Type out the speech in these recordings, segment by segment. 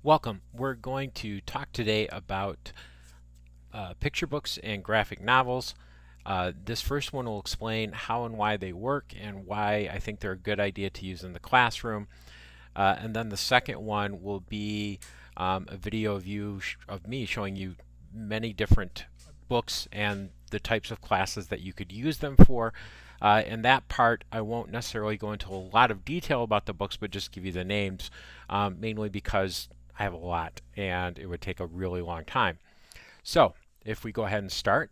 Welcome. We're going to talk today about picture books and graphic novels. This first one will explain how and why they work and why I think they're a good idea to use in the classroom. And then the second one will be a video of me showing you many different books and the types of classes that you could use them for. In that part, I won't necessarily go into a lot of detail about the books, but just give you the names, mainly because I have a lot and it would take a really long time. So, if we go ahead and start,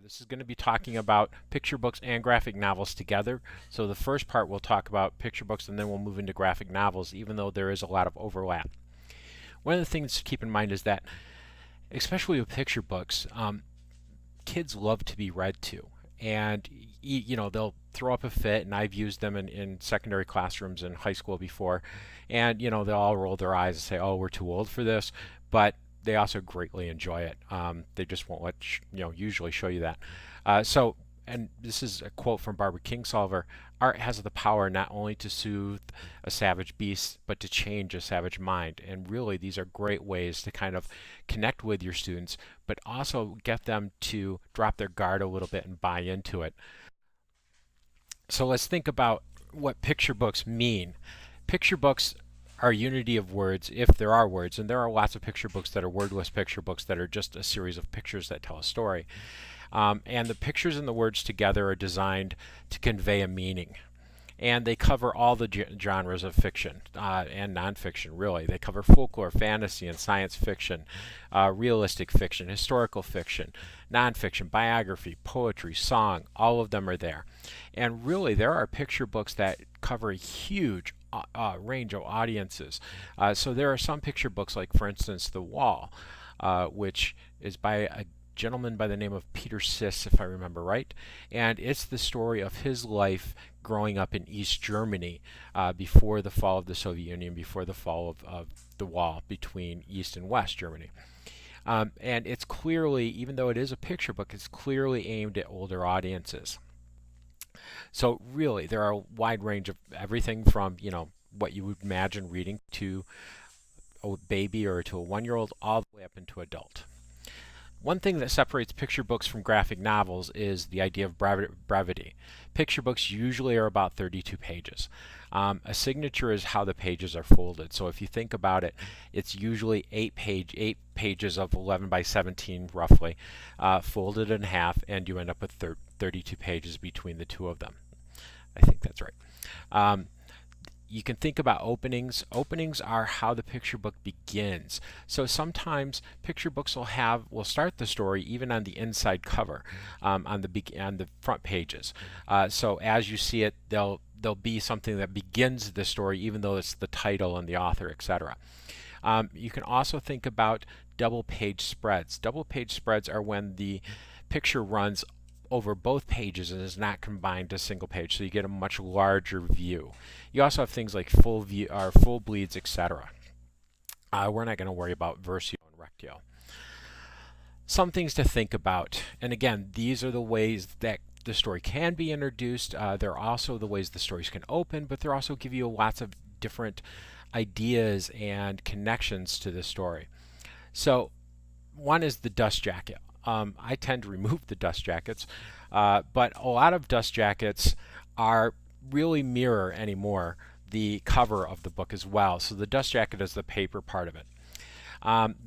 this is going to be talking about picture books and graphic novels together. So the first part we'll talk about picture books and then we'll move into graphic novels, even though there is a lot of overlap. One of the things to keep in mind is that, especially with picture books, kids love to be read to. And they'll throw up a fit, and I've used them in secondary classrooms in high school before, and they'll all roll their eyes and say, "Oh, we're too old for this," but they also greatly enjoy it. They just won't usually show you that. And this is a quote from Barbara Kingsolver: "Art has the power not only to soothe a savage beast, but to change a savage mind." And really, these are great ways to kind of connect with your students, but also get them to drop their guard a little bit and buy into it. So let's think about what picture books mean. Picture books are unity of words, if there are words, and there are lots of picture books that are wordless picture books that are just a series of pictures that tell a story. And the pictures and the words together are designed to convey a meaning. And they cover all the genres of fiction and nonfiction, really. They cover folklore, fantasy, and science fiction, realistic fiction, historical fiction, nonfiction, biography, poetry, song. All of them are there. And really, there are picture books that cover a huge range of audiences. So there are some picture books, like, for instance, The Wall, which is by a gentleman by the name of Peter Siss, if I remember right, and it's the story of his life growing up in East Germany before the fall of the Soviet Union, before the fall of the wall between East and West Germany. And it's clearly, even though it is a picture book, it's clearly aimed at older audiences. So really, there are a wide range of everything from, what you would imagine reading to a baby or to a 1-year-old, all the way up into adult. One thing that separates picture books from graphic novels is the idea of brevity. Picture books usually are about 32 pages. A signature is how the pages are folded. So if you think about it, it's usually 8 pages of 11 by 17 roughly, folded in half, and you end up with 32 pages between the two of them. I think that's right. You can think about openings. Openings are how the picture book begins. So sometimes picture books will start the story even on the inside cover, on the front pages. So as you see it, there'll be something that begins the story, even though it's the title and the author, etc. You can also think about double page spreads. Double page spreads are when the picture runs over both pages and is not combined to a single page, so you get a much larger view. You also have things like full view or full bleeds, etc. We're not going to worry about versio and rectio. Some things to think about, and again, these are the ways that the story can be introduced. There are also the ways the stories can open, but they also give you lots of different ideas and connections to the story. So one is the dust jacket. I tend to remove the dust jackets, but a lot of dust jackets are really mirror anymore the cover of the book as well. So the dust jacket is the paper part of it.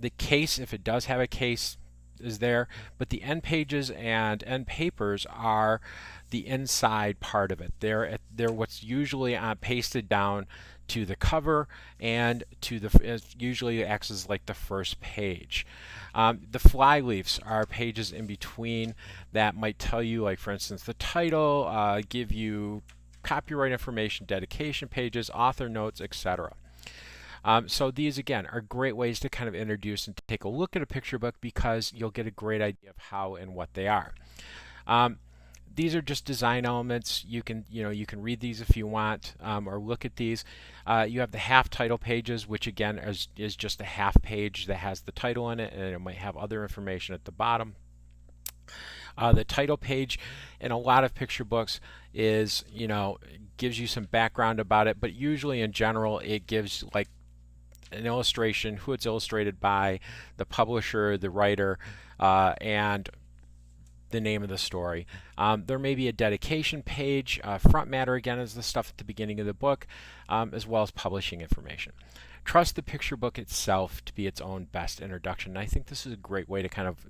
The case, if it does have a case, is there, but the end pages and end papers are the inside part of it. They're what's usually pasted down to the cover and to it usually acts as like the first page. The flyleafs are pages in between that might tell you, like, for instance, the title, give you copyright information, dedication pages, author notes, etc. So these, again, are great ways to kind of introduce and take a look at a picture book because you'll get a great idea of how and what they are. These are just design elements. You can read these if you want, or look at these. You have the half title pages, which again is just a half page that has the title in it, and it might have other information at the bottom. The title page in a lot of picture books is, gives you some background about it, but usually in general it gives like an illustration, who it's illustrated by, the publisher, the writer, and the name of the story. There may be a dedication page. Front matter, again, is the stuff at the beginning of the book, as well as publishing information. Trust the picture book itself to be its own best introduction. And I think this is a great way to kind of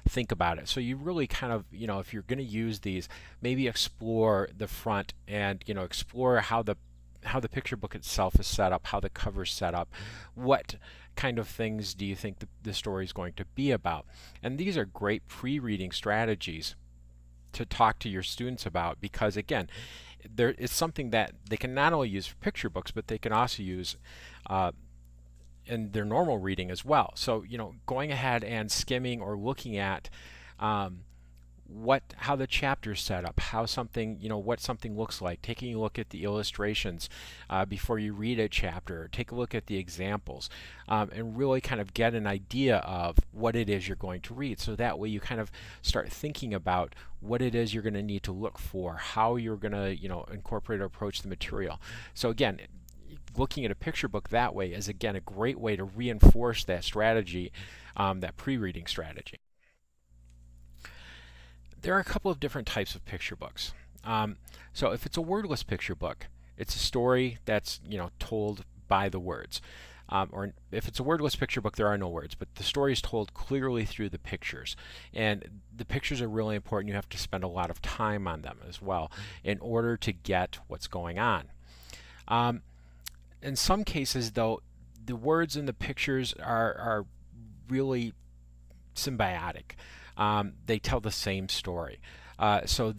think about it. So you really kind of, if you're going to use these, maybe explore the front and, explore how the picture book itself is set up, how the cover is set up, what kind of things do you think the story is going to be about. And these are great pre-reading strategies to talk to your students about, because again, there is something that they can not only use for picture books, but they can also use in their normal reading as well. So going ahead and skimming or looking at how the chapter is set up, how something, what something looks like, taking a look at the illustrations before you read a chapter, take a look at the examples, and really kind of get an idea of what it is you're going to read. So that way you kind of start thinking about what it is you're going to need to look for, how you're going to, incorporate or approach the material. So again, looking at a picture book that way is, again, a great way to reinforce that strategy, that pre-reading strategy. There are a couple of different types of picture books. So if it's a wordless picture book, it's a story that's told by the words. Or if it's a wordless picture book, there are no words, but the story is told clearly through the pictures. And the pictures are really important. You have to spend a lot of time on them as well in order to get what's going on. In some cases, though, the words in the pictures are really symbiotic. They tell the same story. So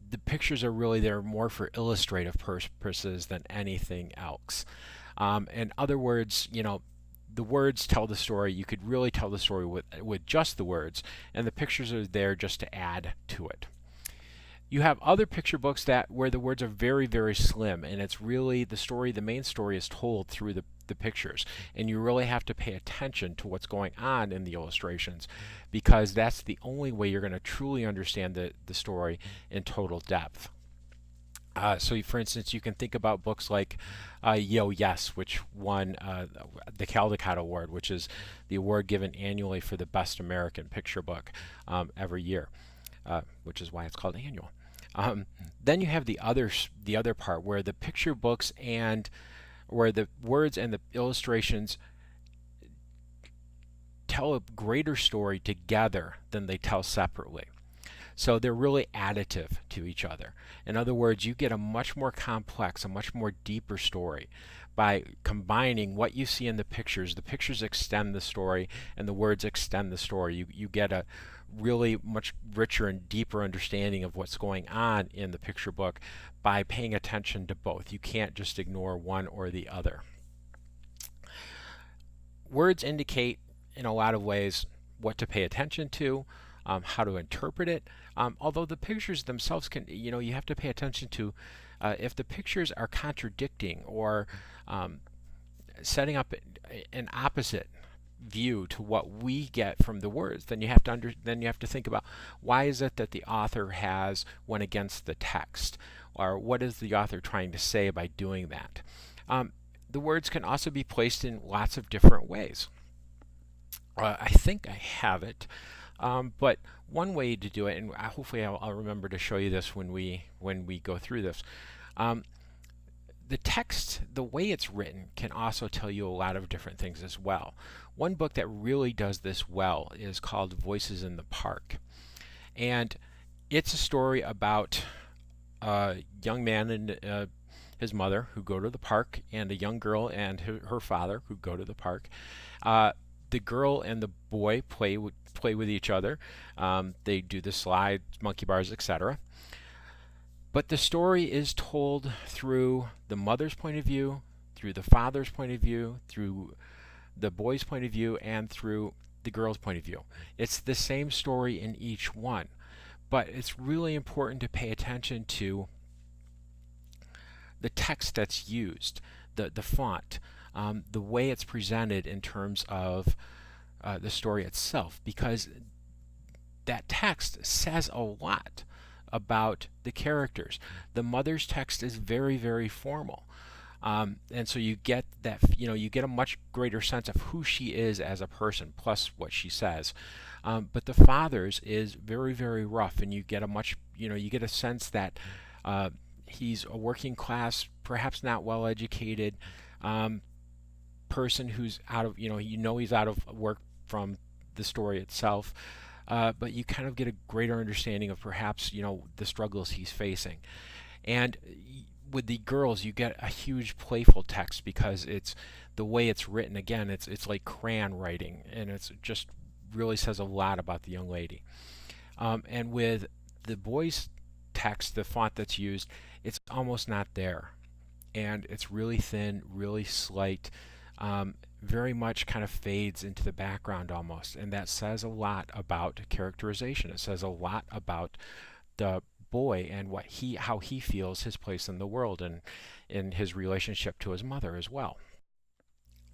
the pictures are really there more for illustrative purposes than anything else. In other words, the words tell the story. You could really tell the story with just the words, and the pictures are there just to add to it. You have other picture books where the words are very, very slim, and it's really the main story is told through the pictures, and you really have to pay attention to what's going on in the illustrations, because that's the only way you're going to truly understand the story in total depth. So for instance, you can think about books like Yo Yes, which won the Caldecott Award, which is the award given annually for the best American picture book every year, which is why it's called annual. Then you have the other part where the picture books and where the words and the illustrations tell a greater story together than they tell separately. So they're really additive to each other. In other words, you get a much more complex, a much more deeper story by combining what you see in the pictures. The pictures extend the story, and the words extend the story. You get a really much richer and deeper understanding of what's going on in the picture book by paying attention to both. You can't just ignore one or the other. Words indicate in a lot of ways what to pay attention to, how to interpret it, although the pictures themselves can, you have to pay attention to if the pictures are contradicting or setting up an opposite view to what we get from the words, then you have to think about, why is it that the author has went against the text, or what is the author trying to say by doing that. The words can also be placed in lots of different ways. I think I have it, but one way to do it, and hopefully I'll remember to show you this when we go through this. The text, the way it's written, can also tell you a lot of different things as well. One book that really does this well is called Voices in the Park. And it's a story about a young man and his mother who go to the park, and a young girl and her father who go to the park. The girl and the boy play with each other. They do the slides, monkey bars, etc. But the story is told through the mother's point of view, through the father's point of view, through the boy's point of view, and through the girl's point of view. It's the same story in each one, but it's really important to pay attention to the text that's used, the font, the way it's presented in terms of the story itself, because that text says a lot about the characters. The mother's text is very, very formal. And so you get that, you get a much greater sense of who she is as a person, plus what she says. But the father's is very, very rough, and you get a much, you get a sense that he's a working class, perhaps not well educated person who's out of, he's out of work from the story itself. But you kind of get a greater understanding of perhaps, the struggles he's facing. And with the girls, you get a huge playful text because it's the way it's written. Again, it's like crayon writing, and it's just really says a lot about the young lady. And with the boys' text, the font that's used, it's almost not there, and it's really thin, really slight. Very much kind of fades into the background almost, and that says a lot about characterization. It says a lot about the boy and how he feels his place in the world, and in his relationship to his mother as well.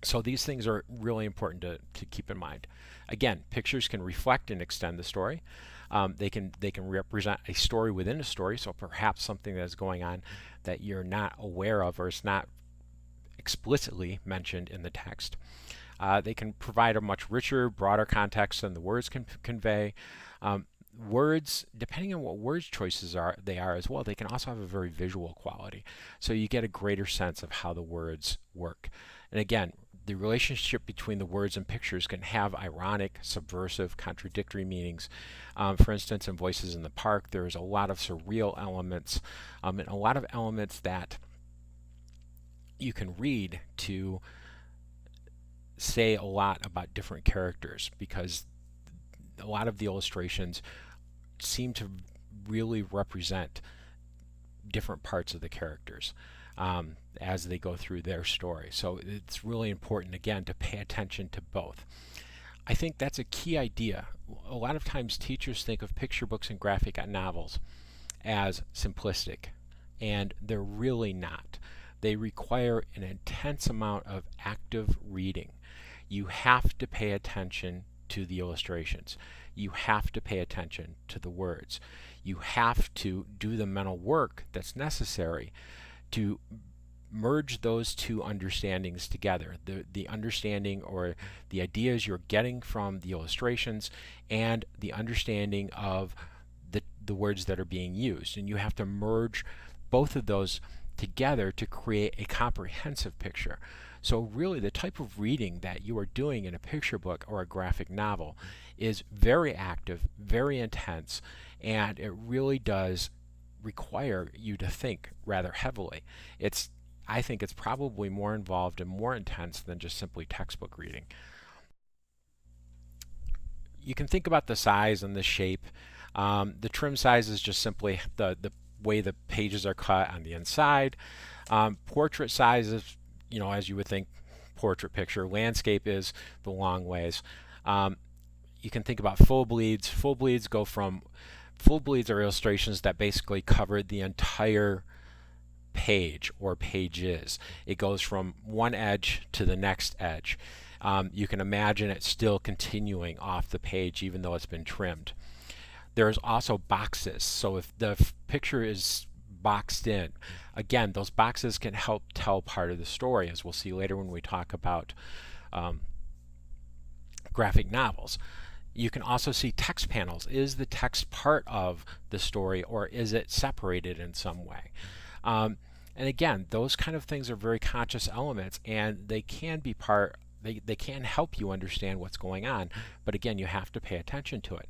So these things are really important to keep in mind. Again, pictures can reflect and extend the story. They can represent a story within a story, so perhaps something that's going on that you're not aware of or is not explicitly mentioned in the text. They can provide a much richer, broader context than the words can convey. Words, depending on what words choices they are as well, they can also have a very visual quality. So you get a greater sense of how the words work. And again, the relationship between the words and pictures can have ironic, subversive, contradictory meanings. For instance, in Voices in the Park, there's a lot of surreal elements, and a lot of elements that you can read to say a lot about different characters, because a lot of the illustrations seem to really represent different parts of the characters as they go through their story. So it's really important, again, to pay attention to both. I think that's a key idea. A lot of times teachers think of picture books and graphic novels as simplistic, and they're really not. They require an intense amount of active reading. You have to pay attention to the illustrations. You have to pay attention to the words. You have to do the mental work that's necessary to merge those two understandings together. The understanding or the ideas you're getting from the illustrations and the understanding of the words that are being used. And you have to merge both of those together to create a comprehensive picture. So really the type of reading that you are doing in a picture book or a graphic novel is very active, very intense, and it really does require you to think rather heavily. I think it's probably more involved and more intense than just simply textbook reading. You can think about the size and the shape. The trim size is just simply the way the pages are cut on the inside. Portrait size is, as you would think, portrait picture. Landscape is the long ways. You can think about full bleeds. Full bleeds are illustrations that basically cover the entire page or pages. It goes from one edge to the next edge. You can imagine it still continuing off the page even though it's been trimmed. There's also boxes. So if the picture is boxed in, again, those boxes can help tell part of the story, as we'll see later when we talk about graphic novels. You can also see text panels. Is the text part of the story, or is it separated in some way? And again, those kind of things are very conscious elements, and they can be they can help you understand what's going on, but again, you have to pay attention to it.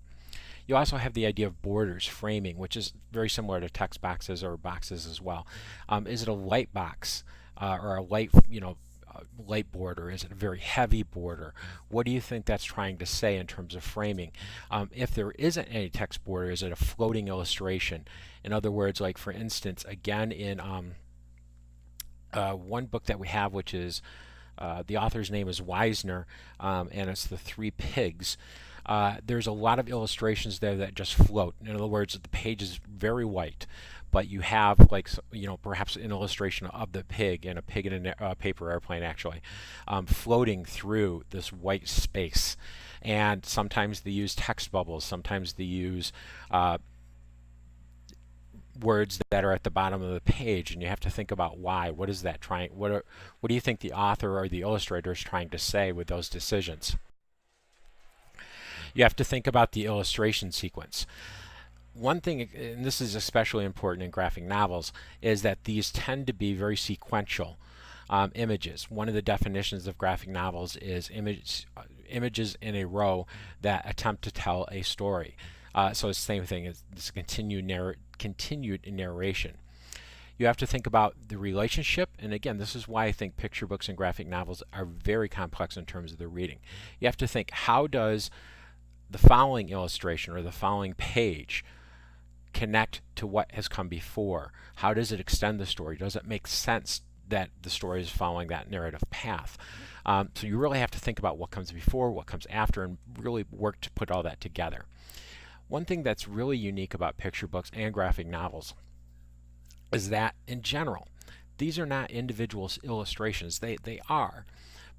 You also have the idea of borders, framing, which is very similar to text boxes or boxes as well. Is it a light box or a light, light border? Is it a very heavy border? What do you think that's trying to say in terms of framing? If there isn't any text border, is it a floating illustration? In other words, like for instance, again in one book that we have, which is the author's name is Weisner, and it's The Three Pigs. There's a lot of illustrations there that just float. In other words, the page is very white, but you have perhaps an illustration of the pig, and a pig in a paper airplane actually, floating through this white space. And sometimes they use text bubbles, sometimes they use words that are at the bottom of the page, and you have to think about why. What is that trying? What do you think the author or the illustrator is trying to say with those decisions? You have to think about the illustration sequence. One thing, and this is especially important in graphic novels, is that these tend to be very sequential images. One of the definitions of graphic novels is images in a row that attempt to tell a story. So it's the same thing as this continued narration. You have to think about the relationship, and again, this is why I think picture books and graphic novels are very complex in terms of the reading. You have to think, how does the following illustration or the following page connect to what has come before? How does it extend the story? Does it make sense that the story is following that narrative path? So you really have to think about what comes before, what comes after, and really work to put all that together. One thing that's really unique about picture books and graphic novels is that, in general, these are not individual illustrations. They are,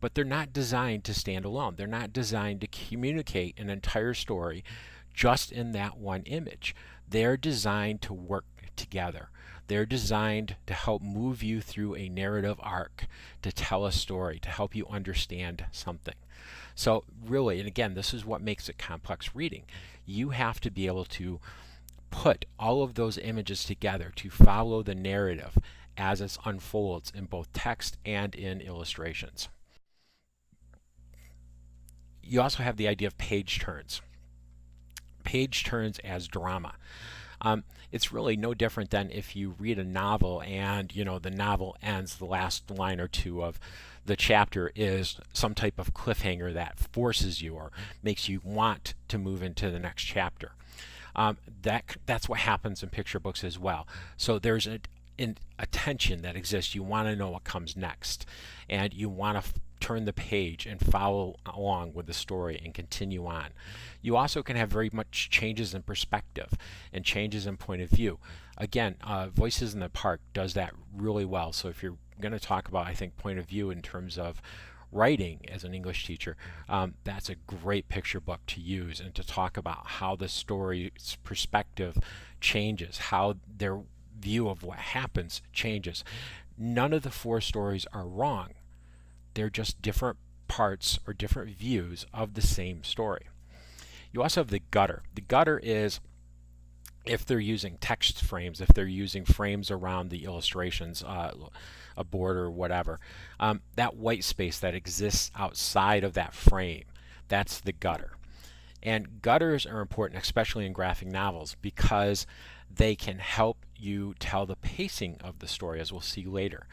but they're not designed to stand alone. They're not designed to communicate an entire story just in that one image. They're designed to work together. They're designed to help move you through a narrative arc, to tell a story, to help you understand something. So really, and again, this is what makes it complex reading. You have to be able to put all of those images together to follow the narrative as it unfolds in both text and in illustrations. You also have the idea of page turns. Page turns as drama. It's really no different than if you read a novel and the novel ends, the last line or two of the chapter is some type of cliffhanger that forces you or makes you want to move into the next chapter. That's what happens in picture books as well. So there's a tension that exists. You want to know what comes next, and you want to turn the page and follow along with the story and continue on. You also can have very much changes in perspective and changes in point of view. Again, Voices in the Park does that really well. So if you're going to talk about, I think, point of view in terms of writing as an English teacher, that's a great picture book to use and to talk about how the story's perspective changes, how their view of what happens changes. None of the four stories are wrong. They're just different parts or different views of the same story. You also have the gutter. The gutter is if they're using text frames, if they're using frames around the illustrations, a border or whatever, that white space that exists outside of that frame, that's the gutter. And gutters are important, especially in graphic novels, because they can help you tell the pacing of the story, as we'll see later.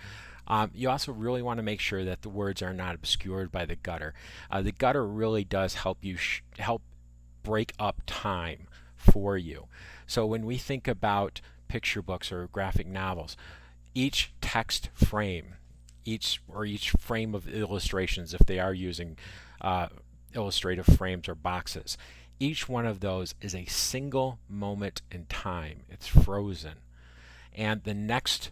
You also really want to make sure that the words are not obscured by the gutter. The gutter really does help you help break up time for you. So when we think about picture books or graphic novels, each text frame, each frame of illustrations, if they are using illustrative frames or boxes, each one of those is a single moment in time. It's frozen. And the next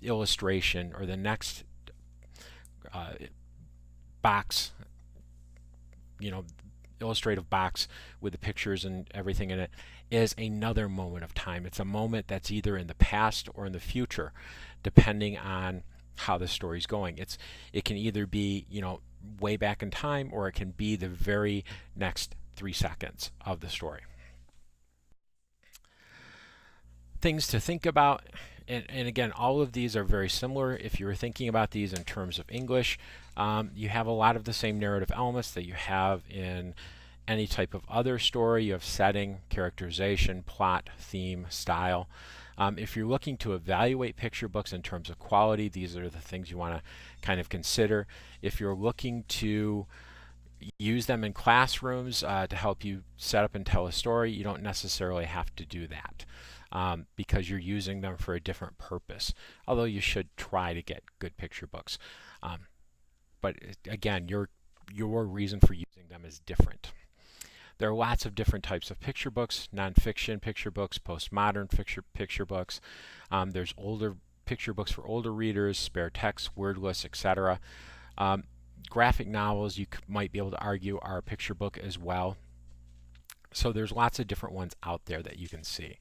illustration or the next box, illustrative box with the pictures and everything in it, is another moment of time. It's a moment that's either in the past or in the future, depending on how the story's going. It can either be way back in time, or it can be the very next 3 seconds of the story. Things to think about, and again, all of these are very similar. If you were thinking about these in terms of English, you have a lot of the same narrative elements that you have in any type of other story. You have setting, characterization, plot, theme, style. If you're looking to evaluate picture books in terms of quality, these are the things you want to kind of consider. If you're looking to use them in classrooms to help you set up and tell a story, you don't necessarily have to do that because you're using them for a different purpose, although you should try to get good picture books. But again, your reason for using them is different. There are lots of different types of picture books: nonfiction picture books, postmodern picture books. There's older picture books for older readers, spare text, wordless, etc. Graphic novels, you might be able to argue, are a picture book as well. So there's lots of different ones out there that you can see.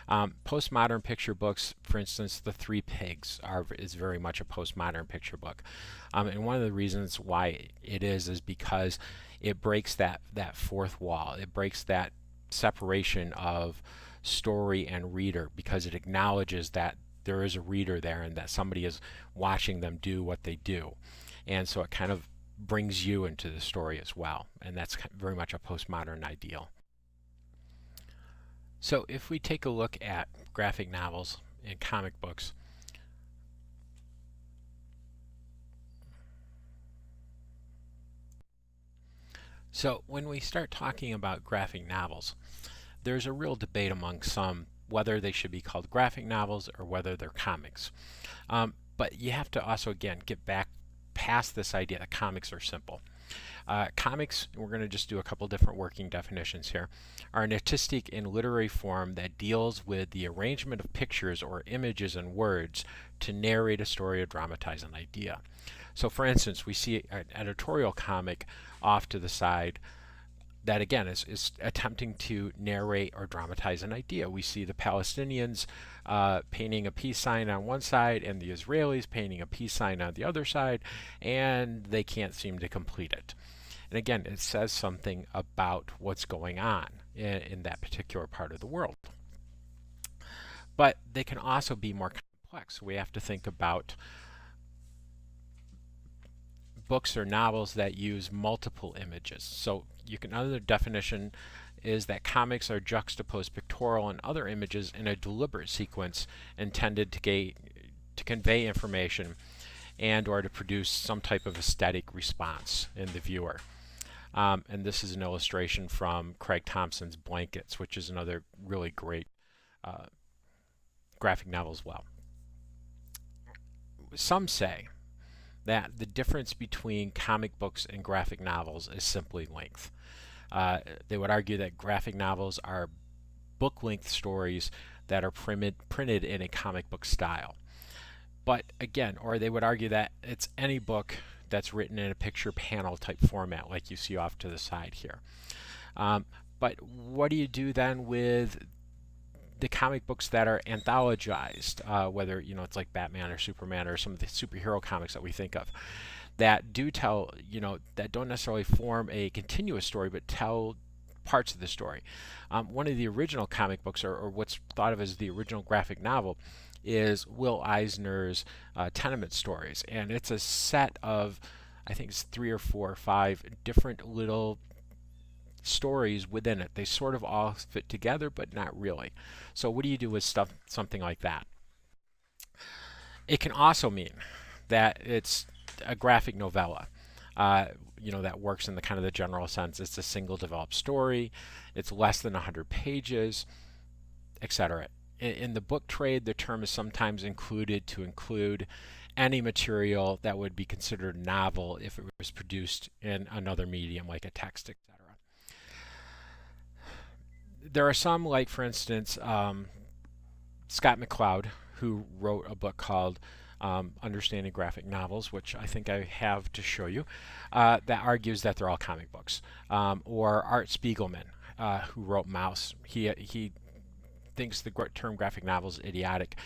Postmodern picture books, for instance, The Three Pigs is very much a postmodern picture book. And one of the reasons why it is because it breaks that fourth wall. It breaks that separation of story and reader, because it acknowledges that there is a reader there and that somebody is watching them do what they do. And so it kind of brings you into the story as well. And that's very much a postmodern ideal. So if we take a look at graphic novels and comic books, so when we start talking about graphic novels, there's a real debate among some whether they should be called graphic novels or whether they're comics. But you have to also, again, get back past this idea that comics are simple. Comics, we're going to just do a couple different working definitions here, are an artistic and literary form that deals with the arrangement of pictures or images and words to narrate a story or dramatize an idea. So for instance, we see an editorial comic off to the side that again is attempting to narrate or dramatize an idea. We see the Palestinians painting a peace sign on one side and the Israelis painting a peace sign on the other side, and they can't seem to complete it. And again, it says something about what's going on in that particular part of the world. But they can also be more complex. We have to think about books or novels that use multiple images. So another definition is that comics are juxtaposed pictorial and other images in a deliberate sequence intended to convey information and or to produce some type of aesthetic response in the viewer. And this is an illustration from Craig Thompson's Blankets, which is another really great graphic novel as well. Some say that the difference between comic books and graphic novels is simply length. They would argue that graphic novels are book-length stories that are printed in a comic book style. But again, or they would argue that it's any book that's written in a picture panel type format like you see off to the side here. But what do you do then with the comic books that are anthologized, whether it's like Batman or Superman or some of the superhero comics that we think of, that do tell, that don't necessarily form a continuous story but tell parts of the story. One of the original comic books, or what's thought of as the original graphic novel, is Will Eisner's Tenement Stories, and it's a set of, I think it's 3 or 4 or 5 different little stories within it. They sort of all fit together, but not really. So what do you do with something like that? It can also mean that it's a graphic novella. That works in the kind of the general sense. It's a single developed story. It's less than 100 pages, etc. In the book trade, the term is sometimes included to include any material that would be considered a novel if it was produced in another medium like a text, etc. There are some, like for instance, Scott McCloud, who wrote a book called Understanding Graphic Novels, which I think I have to show you, that argues that they're all comic books. Or Art Spiegelman, who wrote Mouse. He thinks the term graphic novel is idiotic.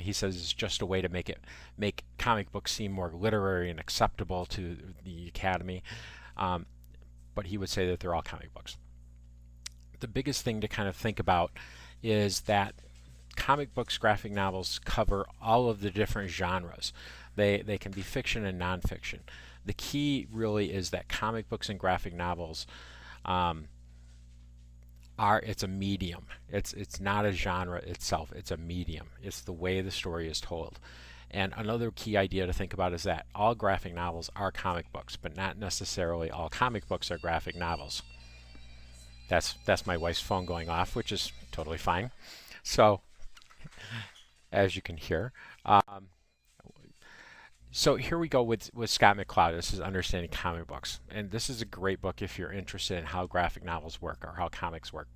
He says it's just a way to make comic books seem more literary and acceptable to the Academy. But he would say that they're all comic books. The biggest thing to kind of think about is that comic books, graphic novels cover all of the different genres. They can be fiction and nonfiction. The key really is that comic books and graphic novels it's a medium. It's not a genre itself. It's a medium. It's the way the story is told. And another key idea to think about is that all graphic novels are comic books, but not necessarily all comic books are graphic novels. That's my wife's phone going off, which is totally fine. So, as you can hear, so here we go with Scott McCloud. This is Understanding Comic Books, and this is a great book if you're interested in how graphic novels work or how comics work.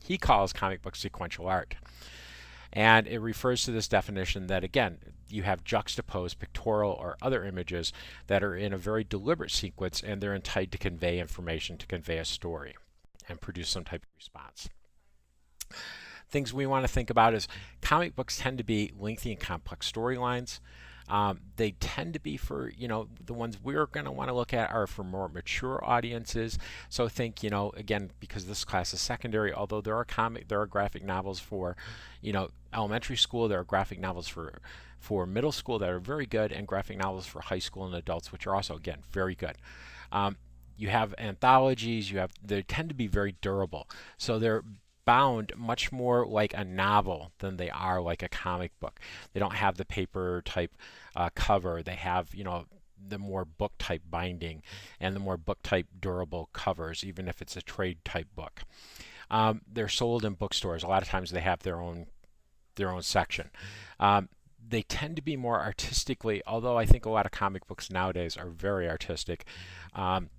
He calls comic books sequential art, and it refers to this definition that, again, you have juxtaposed pictorial or other images that are in a very deliberate sequence, and they're intended to convey information, to convey a story. and produce some type of response. Things we want to think about is comic books tend to be lengthy and complex storylines. They tend to be for, the ones we're going to want to look at are for more mature audiences. So think, again, because this class is secondary, although there are graphic novels for, elementary school, there are graphic novels for middle school that are very good, and graphic novels for high school and adults, which are also, again, very good. You have anthologies, they tend to be very durable. So they're bound much more like a novel than they are like a comic book. They don't have the paper type cover. They have, the more book type binding and the more book type durable covers, even if it's a trade type book. They're sold in bookstores. A lot of times they have their own section. They tend to be more artistically, although I think a lot of comic books nowadays are very artistic,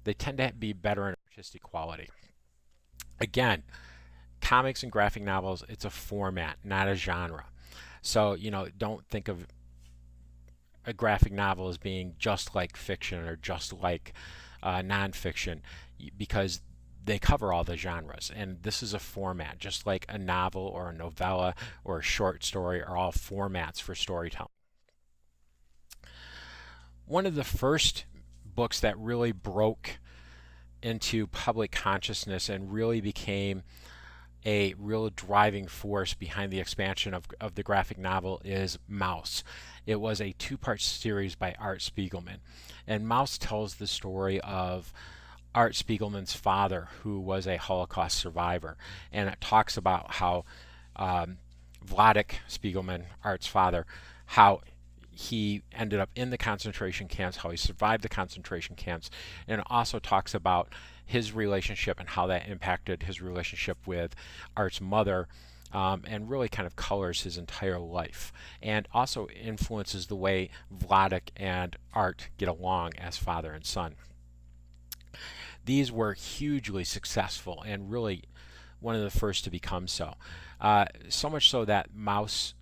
they tend to be better in artistic quality. Again, comics and graphic novels, it's a format, not a genre. So, don't think of a graphic novel as being just like fiction or just like nonfiction, because they cover all the genres. And this is a format, just like a novel or a novella or a short story are all formats for storytelling. One of the first books that really broke into public consciousness and really became a real driving force behind the expansion of the graphic novel is Maus. It was a two-part series by Art Spiegelman. And Maus tells the story of Art Spiegelman's father, who was a Holocaust survivor. And it talks about how Vladek Spiegelman, Art's father, how he ended up in the concentration camps, how he survived the concentration camps, and it also talks about his relationship and how that impacted his relationship with Art's mother, and really kind of colors his entire life, and also influences the way Vladek and Art get along as father and son. These were hugely successful and really one of the first to become so. So much so that Maus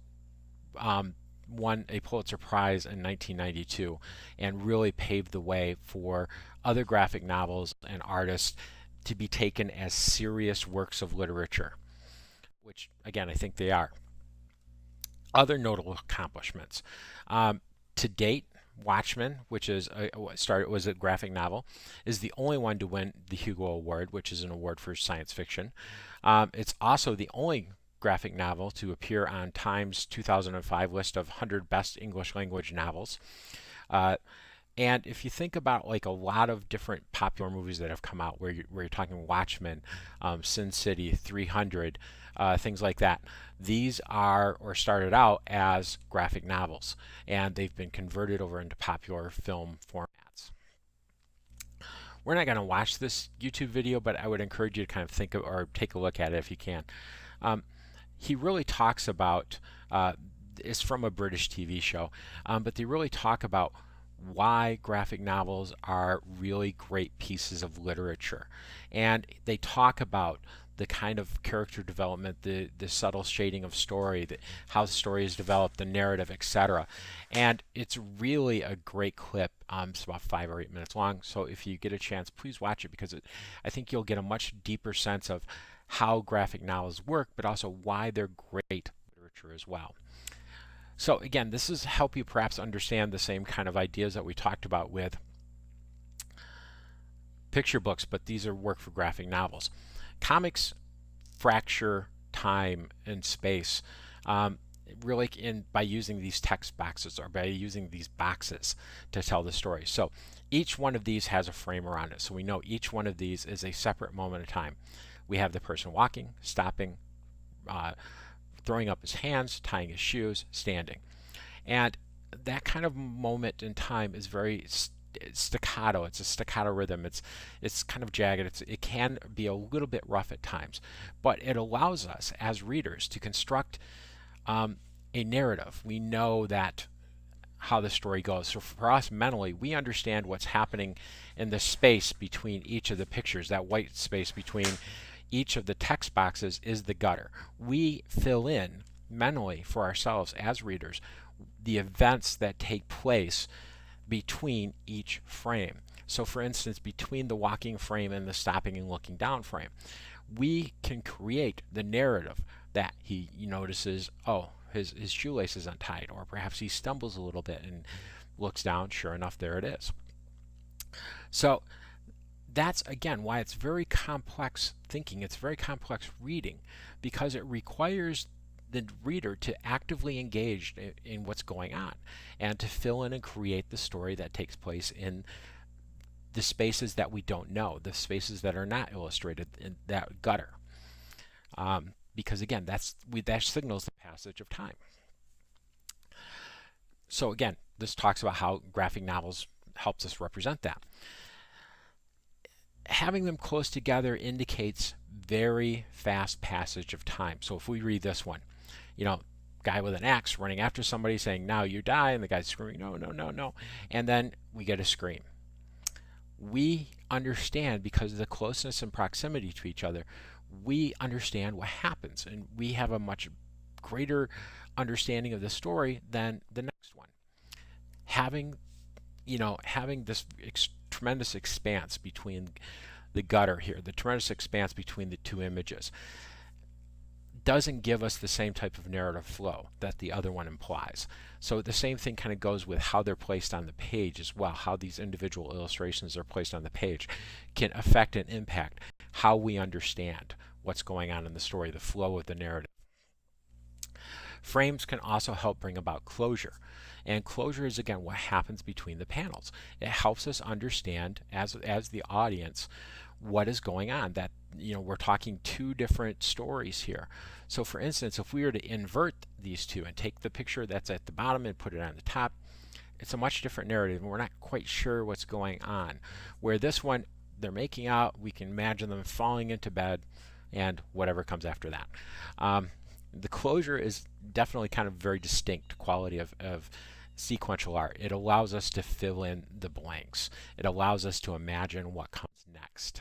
won a Pulitzer Prize in 1992 and really paved the way for other graphic novels and artists to be taken as serious works of literature, which again I think they are. Other notable accomplishments. To date, Watchmen, which was a graphic novel, is the only one to win the Hugo Award, which is an award for science fiction. It's also the only graphic novel to appear on Time's 2005 list of 100 best English language novels. And if you think about like a lot of different popular movies that have come out, where you're talking Watchmen, Sin City, 300, things like that, these are or started out as graphic novels, and they've been converted over into popular film formats. We're not going to watch this YouTube video, but I would encourage you to kind of think of, or take a look at it if you can. He really talks about, it's from a British TV show, but they really talk about why graphic novels are really great pieces of literature. And they talk about the kind of character development, the subtle shading of story, how the story is developed, the narrative, etc. And it's really a great clip. It's about 5 or 8 minutes long. So if you get a chance, please watch it, because I think you'll get a much deeper sense of how graphic novels work, but also why they're great literature as well. So again, this is help you perhaps understand the same kind of ideas that we talked about with picture books, but these are work for graphic novels. Comics fracture time and space really by using these text boxes, or by using these boxes to tell the story. So each one of these has a frame around it. So we know each one of these is a separate moment of time. We have the person walking, stopping, throwing up his hands, tying his shoes, standing. And that kind of moment in time is very staccato. It's a staccato rhythm. It's kind of jagged. It can be a little bit rough at times, but it allows us as readers to construct a narrative. We know that how the story goes. So for us mentally, we understand what's happening in the space between each of the pictures. That white space between each of the text boxes is the gutter. We fill in mentally for ourselves as readers the events that take place between each frame. So for instance, between the walking frame and the stopping and looking down frame, We can create the narrative that he notices, oh, his shoelace is untied, or perhaps he stumbles a little bit and looks down, sure enough, there it is. So that's again why it's very complex thinking, it's very complex reading, because it requires the reader to actively engage in what's going on and to fill in and create the story that takes place in the spaces that we don't know, the spaces that are not illustrated in that gutter. Because again, that signals the passage of time. So again, this talks about how graphic novels helps us represent that. Having them close together indicates very fast passage of time. So if we read this one, guy with an axe running after somebody saying, now you die, and the guy's screaming, no, no, no, no. And then we get a scream. We understand, because of the closeness and proximity to each other, we understand what happens, and we have a much greater understanding of the story than the next one. Having this tremendous expanse between the gutter here, the tremendous expanse between the two images, doesn't give us the same type of narrative flow that the other one implies. So the same thing kind of goes with how they're placed on the page as well. How these individual illustrations are placed on the page can affect and impact how we understand what's going on in the story, the flow of the narrative. Frames can also help bring about closure. And closure is, again, what happens between the panels. It helps us understand, as the audience, what is going on. That we're talking two different stories here. So for instance, if we were to invert these two and take the picture that's at the bottom and put it on the top, it's a much different narrative, and we're not quite sure what's going on. Where this one, they're making out, we can imagine them falling into bed, and whatever comes after that. The closure is definitely kind of very distinct quality of sequential art. It allows us to fill in the blanks. It allows us to imagine what comes next.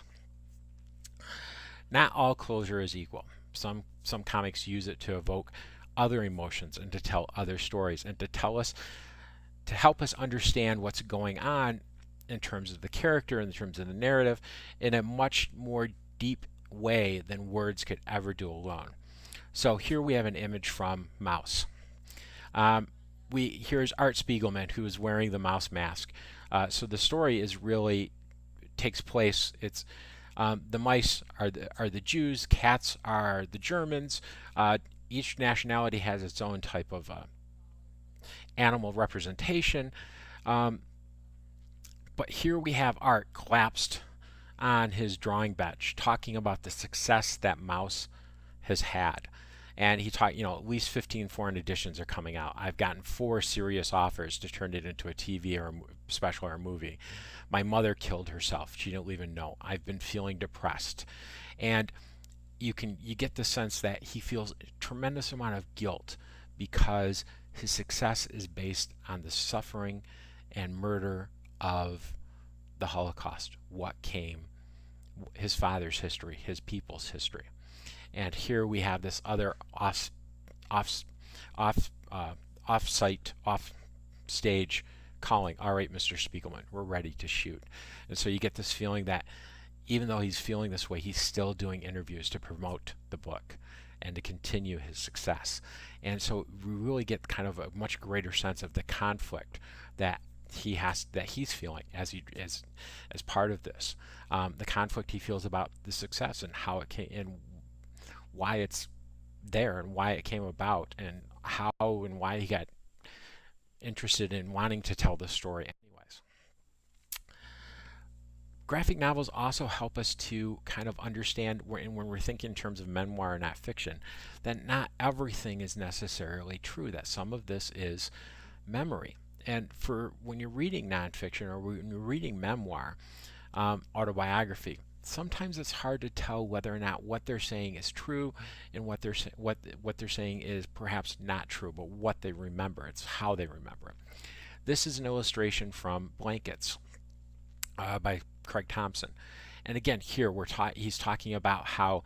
Not all closure is equal. Some comics use it to evoke other emotions and to tell other stories and to help us understand what's going on in terms of the character, in terms of the narrative, in a much more deep way than words could ever do alone. So here we have an image from Maus. Here's Art Spiegelman, who is wearing the Maus mask. So the story takes place. It's the mice are the Jews, cats are the Germans. Each nationality has its own type of animal representation. But here we have Art collapsed on his drawing bench, talking about the success that Maus has had. And he talked, at least 15 foreign editions are coming out. I've gotten 4 serious offers to turn it into a TV or a special or a movie. My mother killed herself. She didn't even know. I've been feeling depressed. And you get the sense that he feels a tremendous amount of guilt because his success is based on the suffering and murder of the Holocaust, what came, his father's history, his people's history. And here we have this other off-stage calling, all right, Mr. Spiegelman, we're ready to shoot. And so you get this feeling that even though he's feeling this way, he's still doing interviews to promote the book and to continue his success. And so we really get kind of a much greater sense of the conflict that he's feeling as part of this. The conflict he feels about the success and how it came and why it's there and why it came about and how and why he got interested in wanting to tell this story anyways. Graphic novels also help us to kind of understand when we're thinking in terms of memoir, not fiction, that not everything is necessarily true, that some of this is memory. And for when you're reading nonfiction or when you're reading memoir, autobiography, sometimes it's hard to tell whether or not what they're saying is true and what they're saying is perhaps not true, but what they remember. It's how they remember it. This is an illustration from Blankets by Craig Thompson. And again, here he's talking about how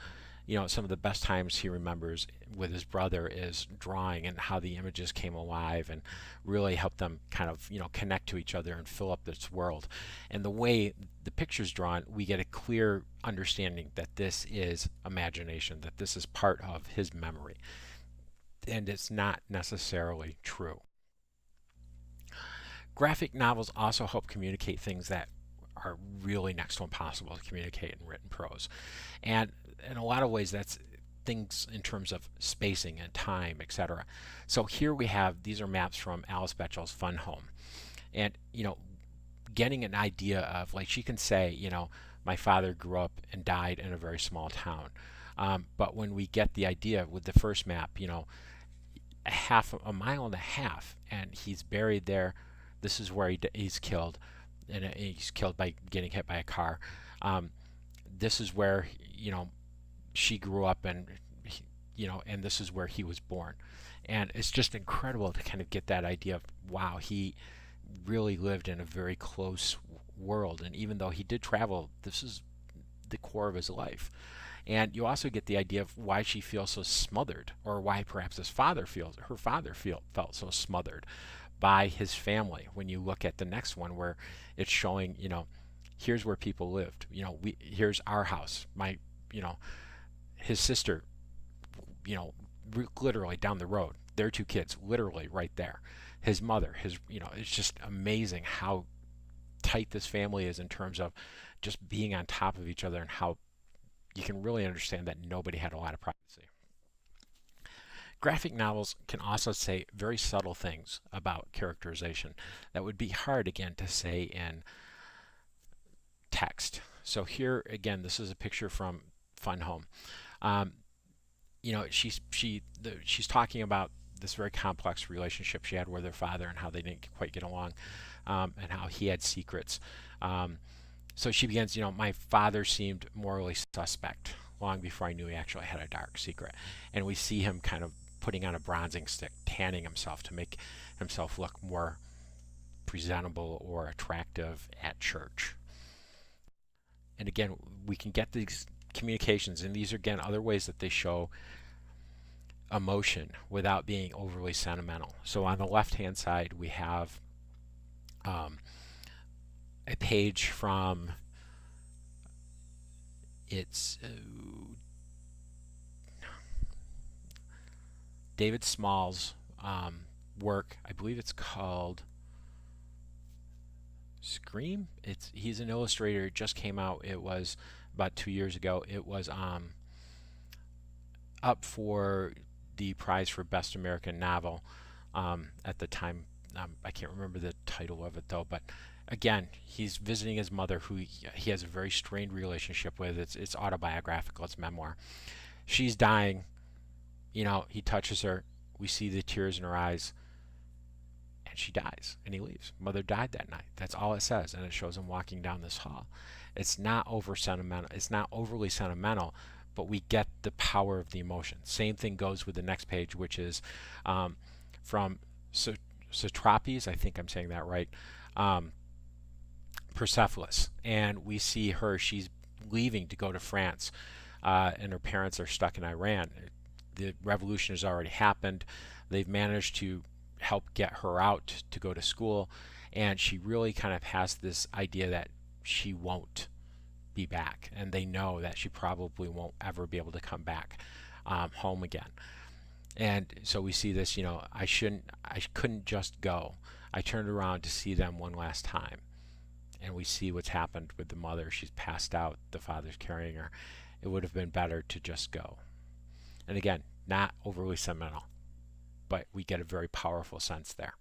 some of the best times he remembers with his brother is drawing, and how the images came alive and really helped them kind of, connect to each other and fill up this world. And the way the picture's drawn, we get a clear understanding that this is imagination, that this is part of his memory, and it's not necessarily true. Graphic novels also help communicate things that are really next to impossible to communicate in written prose. And in a lot of ways, that's things in terms of spacing and time, etc. So here we have, these are maps from Alice Bechel's Fun Home. And, getting an idea of, like, she can say, my father grew up and died in a very small town. But when we get the idea with the first map, a mile and a half, and he's buried there. This is where he's killed, and he's killed by getting hit by a car. This is where she grew up, and and this is where he was born. And it's just incredible to kind of get that idea of, wow, he really lived in a very close world, and even though he did travel, this is the core of his life. And you also get the idea of why she feels so smothered, or why perhaps her father felt so smothered by his family. When you look at the next one, where it's showing, here's where people lived. Here's our house. His sister, literally down the road. Their two kids, literally right there. His mother, it's just amazing how tight this family is in terms of just being on top of each other, and how you can really understand that nobody had a lot of privacy. Graphic novels can also say very subtle things about characterization that would be hard, again, to say in text. So here, again, this is a picture from Fun Home. She's talking about this very complex relationship she had with her father, and how they didn't quite get along, and how he had secrets. So she begins, my father seemed morally suspect long before I knew he actually had a dark secret. And we see him kind of putting on a bronzing stick, tanning himself to make himself look more presentable or attractive at church. And again, we can get these communications, and these are, again, other ways that they show emotion without being overly sentimental. So on the left-hand side, we have a page from David Small's work. I believe it's called Scream. He's an illustrator. It just came out. It was about 2 years ago. It was up for the prize for Best American Novel at the time. I can't remember the title of it though, but again, he's visiting his mother, who he has a very strained relationship with. It's autobiographical. It's memoir. She's dying. He touches her. We see the tears in her eyes, and she dies, and he leaves. Mother died that night. That's all it says, and it shows him walking down this hall. It's not over sentimental. It's not overly sentimental, but we get the power of the emotion. Same thing goes with the next page, which is from Satrapi's, I think I'm saying that right, Persepolis. And we see her, she's leaving to go to France, and her parents are stuck in Iran. The revolution has already happened. They've managed to help get her out to go to school, and she really kind of has this idea that she won't be back, and they know that she probably won't ever be able to come back home again. And so we see this, I couldn't just go. I turned around to see them one last time. And we see what's happened with the mother. She's passed out. The father's carrying her. It would have been better to just go. And again, not overly sentimental, but we get a very powerful sense there.